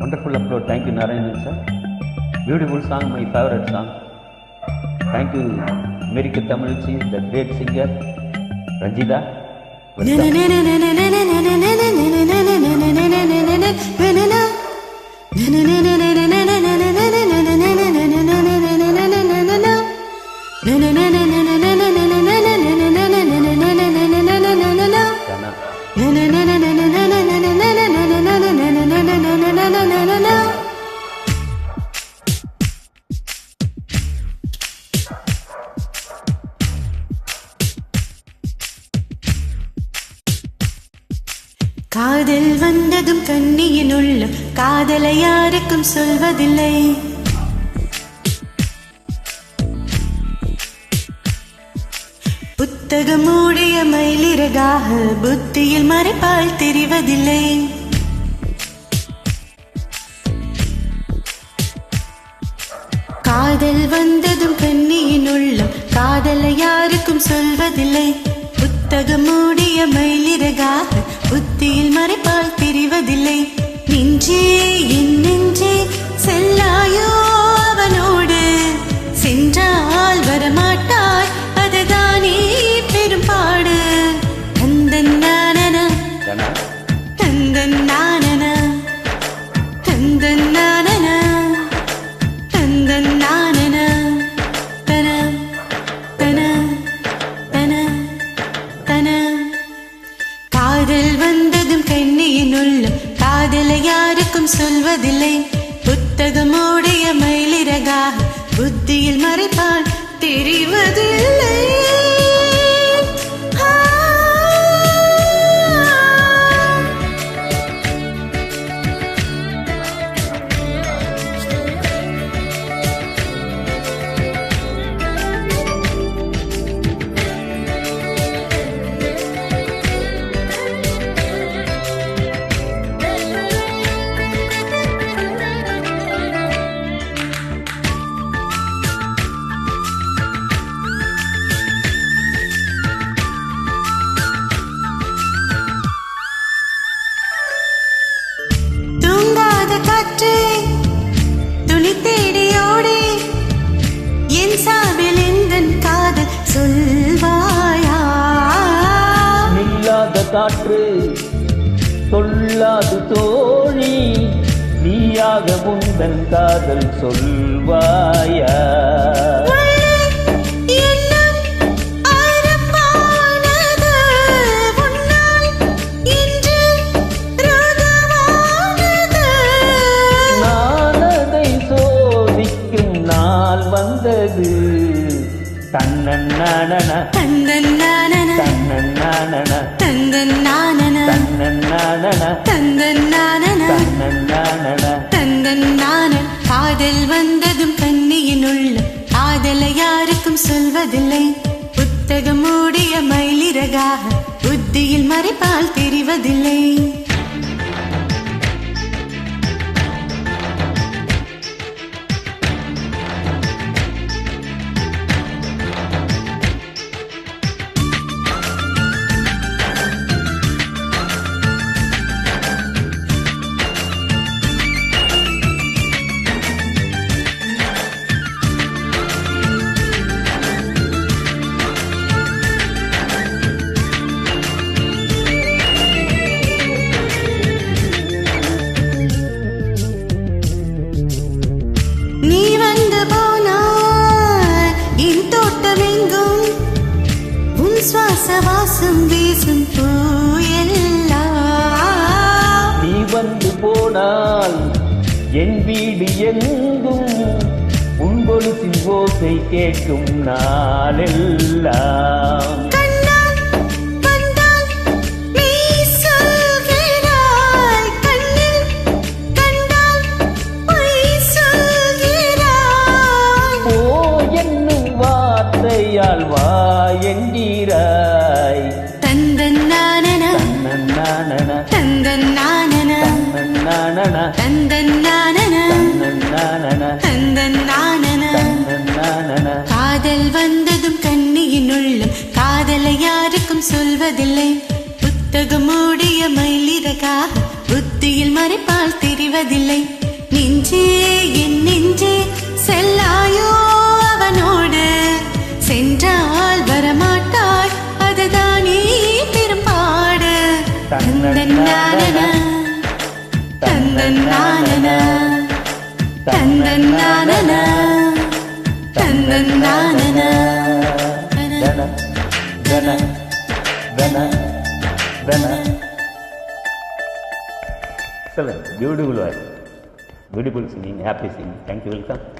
Wonderful upload. Thank you, Narayanan sir. Beautiful song, my favorite song. Thank you, America Tamilchi, the great singer, Ranjita. காதல் வந்ததும் கண்ணியின் உள்ளம் காதலை யாருக்கும் சொல்வதில்லை. புத்தகம் மூடிய மயிலிறகாக புத்தியில் மறைப்பால் தெரிவதில்லை. காதல் வந்ததும் கண்ணியின் உள்ளம் காதலை யாருக்கும் சொல்வதில்லை. புத்தகம் மூடிய மயிலிறகாக புத்தியில் மறைப்பால் தெரிவதில்லை. நெஞ்சே என் நெஞ்சே செல்லாயோ அவனோடு, சென்றால் வரமாட்டாய் அதுதானே பெரும்பாடு. தந்தன் நானன தந்தன் நானன தந்தன் நானன தந்தன் நானன தன தன தன தன. காதல் வந்ததும் கண்ணியின் உள்ளம் காதலை யாருக்கும் சொல்வதில்லை. புத்தகமோடைய மயிலிறகாக புத்தியில் மறைப்பால் தெரிவதில்லை. காற்றே துணி தேடியோடி என் சாவில் எந்தன் காதல் சொல்வாயா. நில்லாத காற்று சொல்லாது தோழி, நீயாக உந்தன் காதல் சொல்வாயா. தன்னன்னானன தந்தன்னானன தன்னன்னானன தந்தன்னானன தன்னன்னானன தந்தன்னானன தன்னன்னானன தந்தன்னானன. காதல் வந்ததும் கண்ணியின் உள்ளம் காதலை யாருக்கும் சொல்வதில்லை. புத்தகம் மூடிய மயிலிறகாக புத்தியில் மறைப்பால் தெரிவதில்லை. நீ வந்து போனால் என் தோட்டமெங்கும் உன் சுவாச வாசம் வீசும் பூயெல்லாம். நீ வந்து போனால் என் வீடு எங்கும் உன் கொலுசின் ஓசை கேட்கும் நாளெல்லாம். வா என்கிறாய். தந்தன்னானன தன்னன்னானன தந்தன்னானன தன்னன்னானன தந்தன்னானன தன்னன்னானன தந்தன்னானன தன்னன்னானன. காதல் வந்ததும் கண்ணியின் உள்ளம் காதலை யாருக்கும் சொல்வதில்லை. புத்தகம் மூடிய மயிலிறகாக புத்தியில் மறைப்பால் தெரிவதில்லை. நெஞ்சே என் நெஞ்சே செல்லாயோ அவனோடு, சென்றால் வரமாட்டாய் அதுதானே பெரும்பாடு. தந்தன்னானனா தந்தன்னானனா தந்தன்னானனா தந்தன்னானனா. Excellent, beautiful voice, beautiful singing, happy singing. Thank you, welcome.